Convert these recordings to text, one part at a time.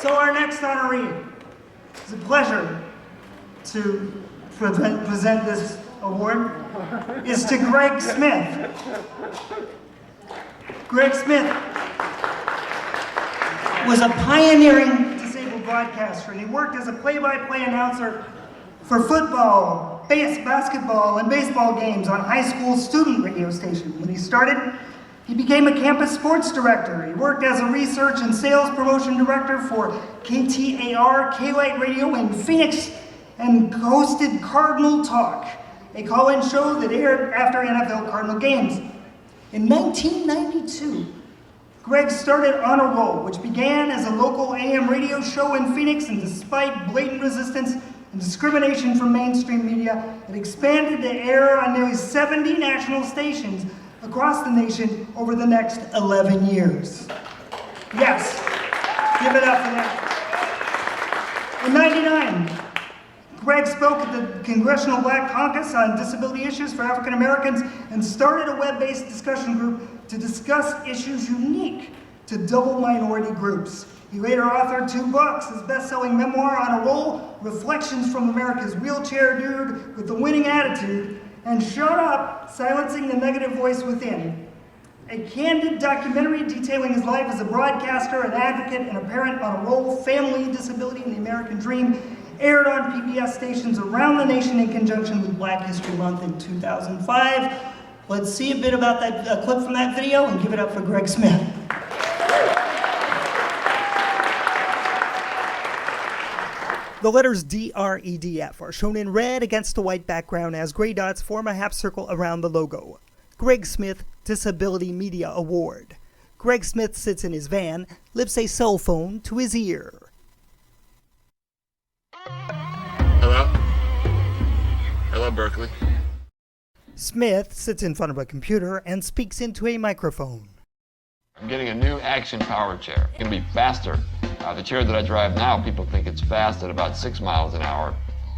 So our next honoree, it's a pleasure to present this award, is to Greg Smith. Greg Smith was a pioneering disabled broadcaster, and he worked as a play-by-play announcer for football, basketball, and baseball games on high school student radio stations. When he started, he became a campus sports director. He worked as a research and sales promotion director for KTAR, K-Light Radio in Phoenix, and hosted Cardinal Talk, a call-in show that aired after NFL Cardinal games. In 1992, Greg started On a Roll, which began as a local AM radio show in Phoenix, and despite blatant resistance and discrimination from mainstream media, it expanded to air on nearly 70 national stations across the nation over the next 11 years. Yes, give it up for that. In '99, Greg spoke at the Congressional Black Caucus on disability issues for African Americans and started a web-based discussion group to discuss issues unique to double minority groups. He later authored 2 books, his best-selling memoir, On a Roll, Reflections from America's Wheelchair Dude with the Winning Attitude, and Shut Up, Silencing the Negative Voice Within, a candid documentary detailing his life as a broadcaster, an advocate, and a parent on a roll, family, disability, and the American dream, aired on PBS stations around the nation in conjunction with Black History Month in 2005. Let's see a bit about that, a clip from that video, and give it up for Greg Smith. The letters DREDF are shown in red against a white background as gray dots form a half circle around the logo. Greg Smith Disability Media Award. Greg Smith sits in his van, lifts a cell phone to his ear. Hello? Hello, Berkeley. Smith sits in front of a computer and speaks into a microphone. I'm getting a new action power chair. It's going to be faster. The chair that I drive now, people think it's fast at about 6 miles an hour.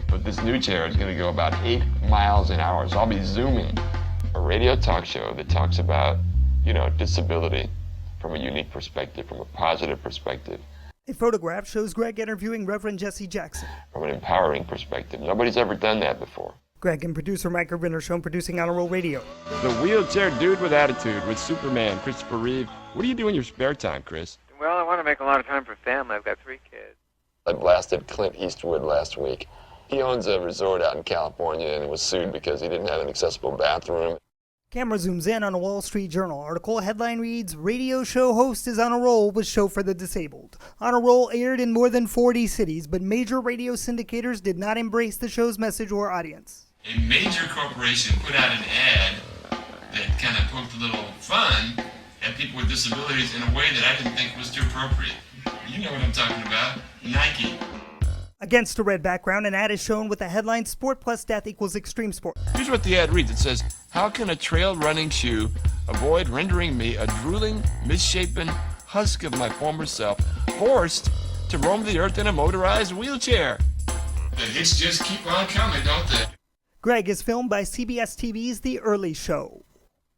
But this new chair is going to go about 8 miles an hour. So I'll be zooming. A radio talk show that talks about, disability from a unique perspective, from a positive perspective. A photograph shows Greg interviewing Reverend Jesse Jackson. From an empowering perspective. Nobody's ever done that before. Greg and producer Mike Irvin are shown producing On a Roll Radio. The Wheelchair Dude with Attitude with Superman, Christopher Reeve. What do you do in your spare time, Chris? Well, I want to make a lot of time for family. I've got 3 kids. I blasted Clint Eastwood last week. He owns a resort out in California and was sued because he didn't have an accessible bathroom. Camera zooms in on a Wall Street Journal article. Headline reads, Radio show host is on a roll with show for the disabled. On a Roll aired in more than 40 cities, but major radio syndicators did not embrace the show's message or audience. A major corporation put out an ad that kind of poked a little fun at people with disabilities in a way that I didn't think was too appropriate. You know what I'm talking about, Nike. Against a red background, an ad is shown with the headline, Sport plus Death equals Extreme Sport. Here's what the ad reads. It says, how can a trail running shoe avoid rendering me a drooling, misshapen husk of my former self, forced to roam the earth in a motorized wheelchair? The hits just keep on coming, don't they? Greg is filmed by CBS TV's The Early Show.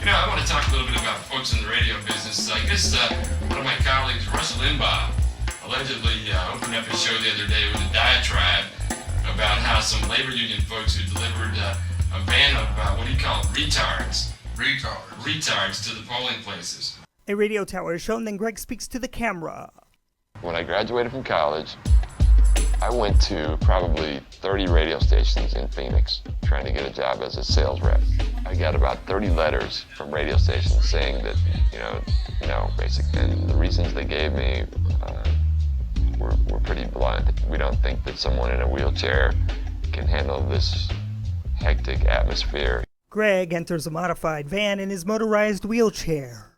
I want to talk a little bit about folks in the radio business. I guess one of my colleagues, Rush Limbaugh, allegedly opened up his show the other day with a diatribe about how some labor union folks who delivered a van of, what do you call it, retards to the polling places. A radio tower is shown, then Greg speaks to the camera. When I graduated from college, I went to probably 30 radio stations in Phoenix trying to get a job as a sales rep. I got about 30 letters from radio stations saying that, no, basically. And the reasons they gave me were pretty blunt. We don't think that someone in a wheelchair can handle this hectic atmosphere. Greg enters a modified van in his motorized wheelchair.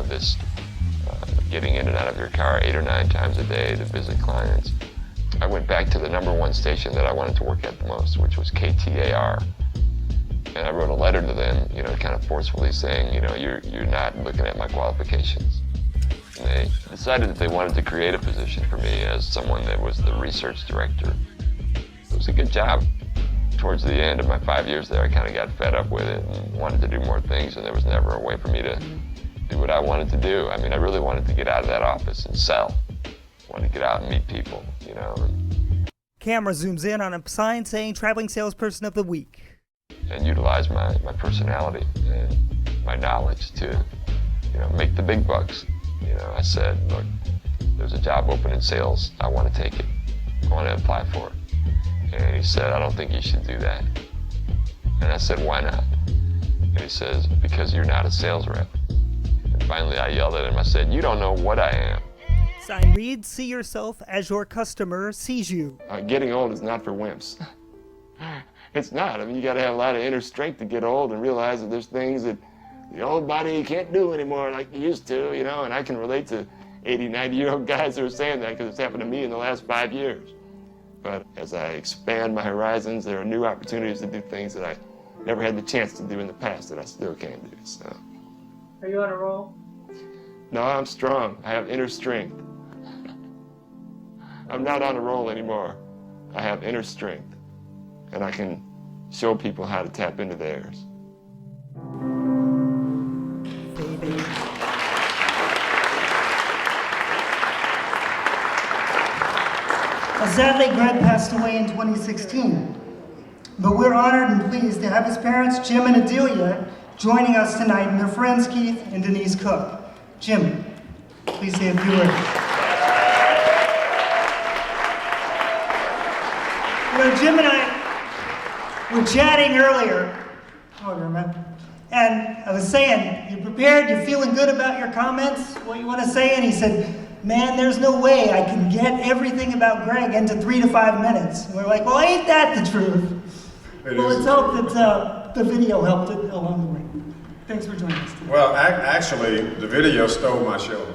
This getting in and out of your car 8 or 9 times a day to visit clients. I went back to the #1 station that I wanted to work at the most, which was KTAR. And I wrote a letter to them, kind of forcefully saying, you're not looking at my qualifications. And they decided that they wanted to create a position for me as someone that was the research director. It was a good job. Towards the end of my 5 years there, I kind of got fed up with it and wanted to do more things, and there was never a way for me to do what I wanted to do. I mean, I really wanted to get out of that office and sell. wanted to get out and meet people, you know. Camera zooms in on a sign saying Traveling Salesperson of the Week. And utilize my personality and my knowledge to, you know, make the big bucks. You know, I said, look, there's a job open in sales. I want to take it. I want to apply for it. And he said, I don't think you should do that. And I said, why not? And he says, because you're not a sales rep. And finally I yelled at him. I said, you don't know what I am. Sign reads, see yourself as your customer sees you. Getting old is not for wimps. It's not. I mean, you got to have a lot of inner strength to get old and realize that there's things that the old body can't do anymore like you used to, you know, and I can relate to 80, 90-year-old guys who are saying that because it's happened to me in the last 5 years. But as I expand my horizons, there are new opportunities to do things that I never had the chance to do in the past that I still can do, so. Are you on a roll? No, I'm strong. I have inner strength. I'm not on a roll anymore. I have inner strength, and I can show people how to tap into theirs. Sadly, Greg passed away in 2016, but we're honored and pleased to have his parents, Jim and Adelia, joining us tonight, and their friends, Keith and Denise Cook. Jim, please say a few words. You know, Jim and I were chatting earlier, and I was saying, you prepared, you're feeling good about your comments, what you want to say? And he said, man, there's no way I can get everything about Greg into 3 to 5 minutes. And we're like, well, ain't that the truth? Well, let's hope that the video helped it along the way. Thanks for joining us today. Well, actually, the video stole my show.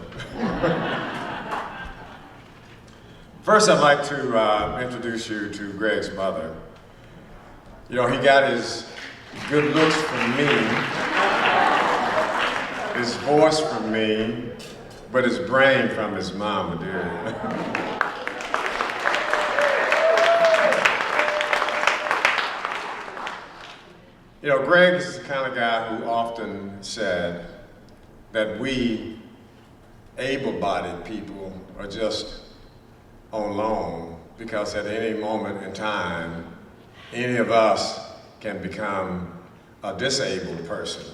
First, I'd like to introduce you to Greg's mother. You know, he got his good looks from me, his voice from me, but his brain from his mama, dear. You know, Greg is the kind of guy who often said that we able-bodied people are just on loan because at any moment in time, any of us can become a disabled person.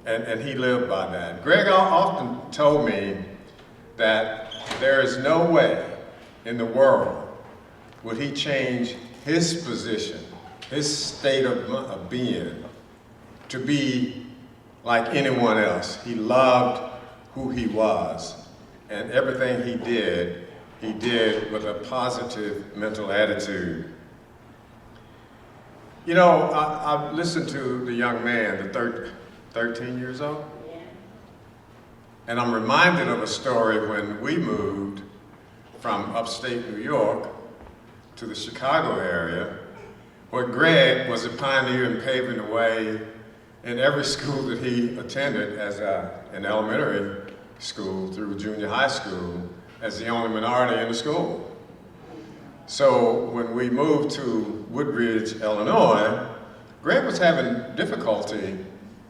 And he lived by that. Greg often told me that there is no way in the world would he change his position, his state of being, to be like anyone else. He loved who he was, and everything he did with a positive mental attitude. You know, I listened to the young man, the 13 years old, and I'm reminded of a story when we moved from upstate New York to the Chicago area, where Greg was a pioneer in paving the way in every school that he attended as an elementary school through junior high school as the only minority in the school. So when we moved to Woodridge, Illinois, Greg was having difficulty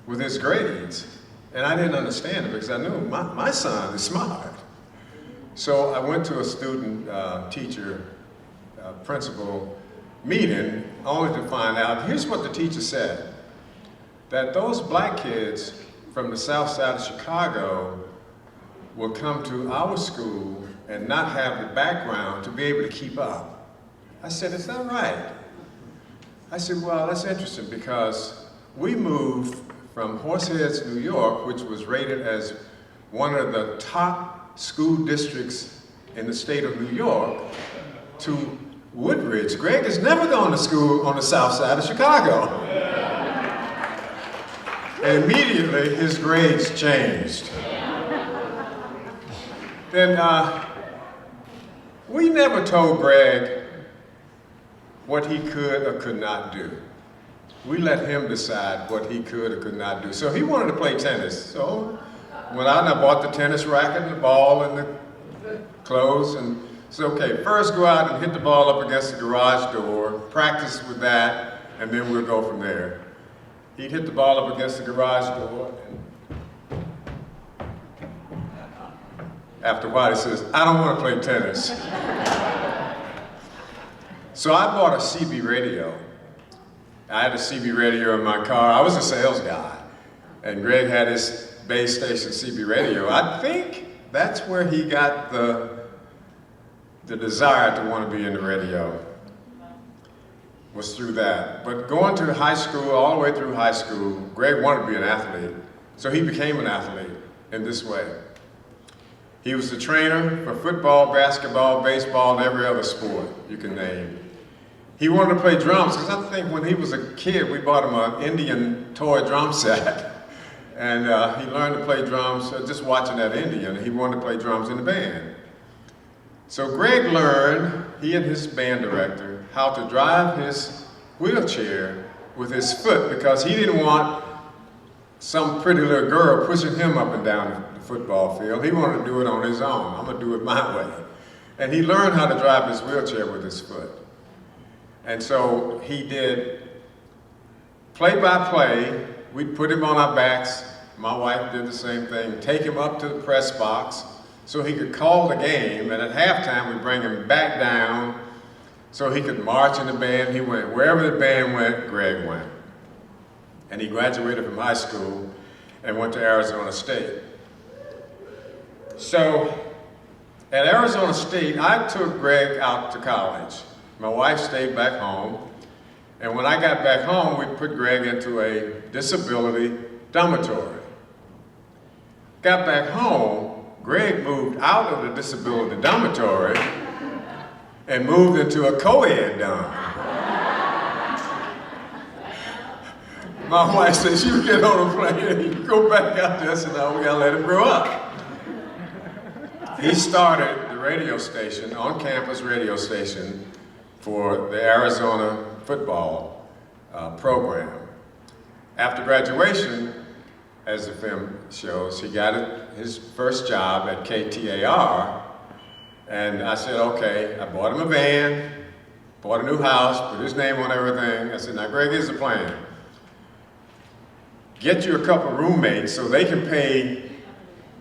with his grades. And I didn't understand it because I knew my son is smart. So I went to a student teacher principal meeting only to find out, here's what the teacher said, that those black kids from the south side of Chicago will come to our school and not have the background to be able to keep up. I said, is that right? I said, well, that's interesting because we moved from Horseheads, New York, which was rated as one of the top school districts in the state of New York, to Woodridge. Greg has never gone to school on the south side of Chicago. And immediately his grades changed. Then we never told Greg what he could or could not do. We let him decide what he could or could not do. So he wanted to play tennis. So went out and I bought the tennis racket and the ball and the clothes and said, okay, first go out and hit the ball up against the garage door, practice with that, and then we'll go from there. He'd hit the ball up against the garage door, After a while, he says, I don't want to play tennis. So I bought a CB radio. I had a CB radio in my car. I was a sales guy. And Greg had his base station CB radio. I think that's where he got the desire to want to be in the radio, was through that. But going to high school, all the way through high school, Greg wanted to be an athlete. So he became an athlete in this way. He was the trainer for football, basketball, baseball, and every other sport you can name. He wanted to play drums, because I think when he was a kid, we bought him an Indian toy drum set. And he learned to play drums just watching that Indian. He wanted to play drums in the band. So Greg learned, he and his band director, how to drive his wheelchair with his foot, because he didn't want some pretty little girl pushing him up and down the football field. He wanted to do it on his own. I'm going to do it my way. And he learned how to drive his wheelchair with his foot. And so he did play-by-play. We'd put him on our backs. My wife did the same thing. Take him up to the press box so he could call the game. And at halftime, we'd bring him back down so he could march in the band. He went wherever the band went, Greg went. And he graduated from high school and went to Arizona State. So at Arizona State, I took Greg out to college. My wife stayed back home, and when I got back home, we put Greg into a disability dormitory. Got back home, Greg moved out of the disability dormitory and moved into a co-ed dorm. My wife says, you get on a plane and you go back out there. I said, no, we gotta let him grow up. He started the radio station, on-campus radio station, for the Arizona football program. After graduation, as the film shows, he got his first job at KTAR, and I said, okay, I bought him a van, bought a new house, put his name on everything. I said, now Greg, here's the plan. Get you a couple roommates so they can pay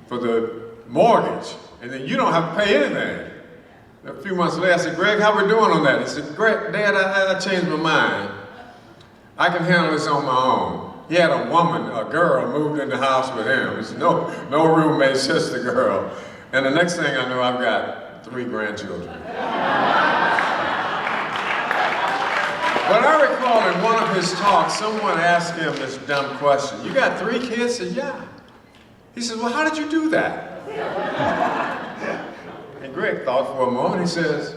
for the mortgage, and then you don't have to pay anything. A few months later, I said, Greg, how we doing on that? He said, Greg, Dad, I changed my mind. I can handle this on my own. He had a girl moved in the house with him. He said, no roommates, just the girl. And the next thing I know, I've got 3 grandchildren. But I recall in one of his talks, someone asked him this dumb question. You got 3 kids? I said, yeah. He said, well, how did you do that? And Greg thought for a moment. He says,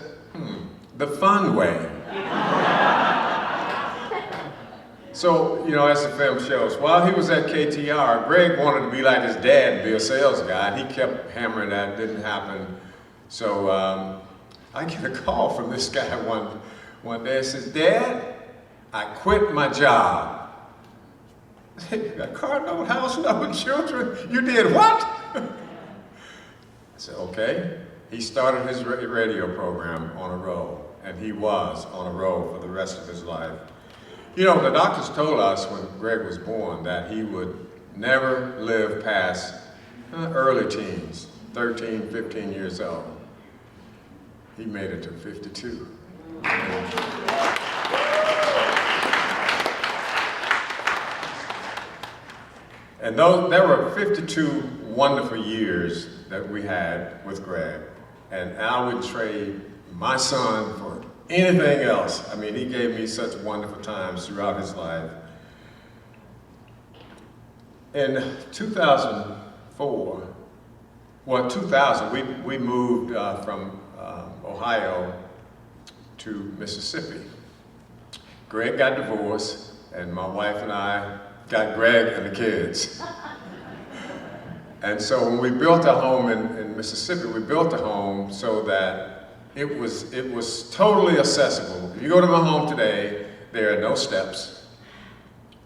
the fun way. So, you know, as the film shows, while he was at KTR, Greg wanted to be like his dad and be a sales guy. He kept hammering that. It didn't happen. So I get a call from this guy one day. He says, Dad, I quit my job. You got car note, house note, children. You did what? I said, okay. He started his radio program on a roll, and he was on a roll for the rest of his life. You know, the doctors told us when Greg was born that he would never live past early teens, 13, 15 years old. He made it to 52. And there were 52 wonderful years that we had with Greg. And I would trade my son for anything else. I mean, he gave me such wonderful times throughout his life. In 2004, well, 2000, we moved from Ohio to Mississippi. Greg got divorced, and my wife and I got Greg and the kids. And so when we built a home in Mississippi, we built a home so that it was totally accessible. If you go to my home today, there are no steps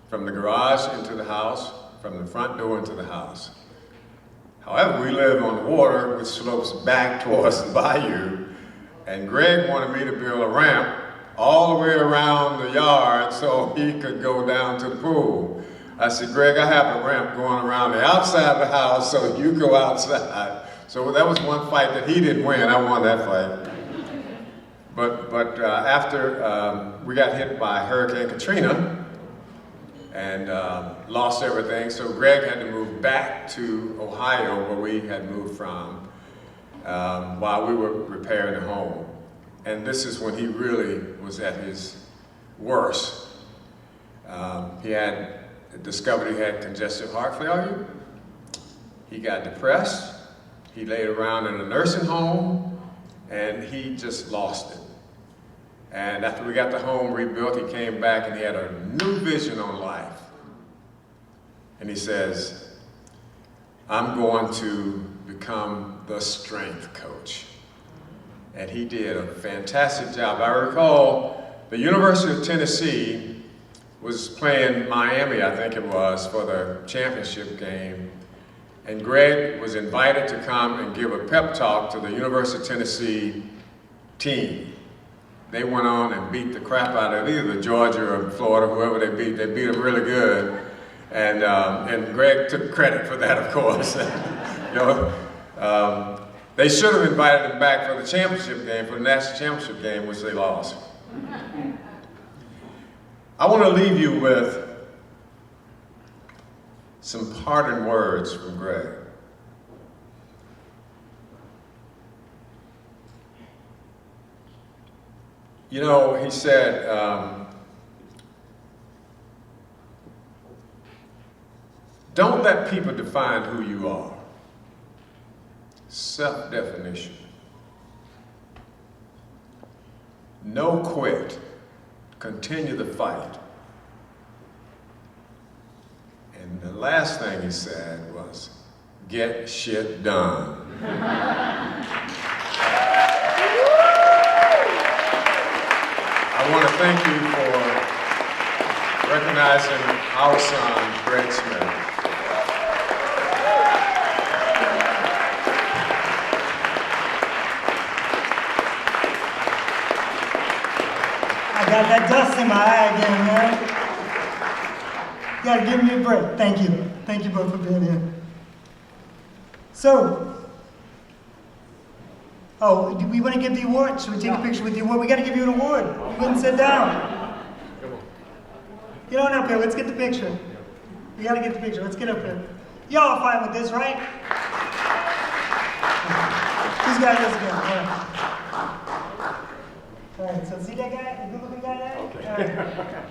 from the garage into the house, from the front door into the house. However, we live on water which slopes back towards the bayou, and Greg wanted me to build a ramp all the way around the yard so he could go down to the pool. I said, Greg, I have a ramp going around the outside of the house so you go outside So that was one fight that he didn't win. I won that fight. But after we got hit by Hurricane Katrina and lost everything, so Greg had to move back to Ohio, where we had moved from, while we were repairing the home. And this is when he really was at his worst. He had discovered he had congestive heart failure. He got depressed. He laid around in a nursing home, and he just lost it. And after we got the home rebuilt, he came back and he had a new vision on life. And he says, I'm going to become the strength coach. And he did a fantastic job. I recall the University of Tennessee was playing Miami, I think it was, for the championship game. And Greg was invited to come and give a pep talk to the University of Tennessee team. They went on and beat the crap out of either Georgia or Florida, whoever they beat. They beat them really good. And Greg took credit for that, of course. They should have invited him back for the championship game, for the national championship game, which they lost. I want to leave you with some parting words from Greg. You know, he said, don't let people define who you are. Self-definition. No quit. Continue the fight. And the last thing he said was, get shit done. I want to thank you for recognizing our son, Greg Smith. I got that dust in my eye again, man. You gotta give me a break. Thank you. Thank you both for being here. So, do we want to give the award? Should we take a picture with the award? We gotta give you an award. You wouldn't sit down. Get on up here. Let's get the picture. We gotta get the picture. Let's get up here. Y'all are fine with this, right? Who's got this again? All right. All right, so see that guy? The good looking guy there? Okay. All right.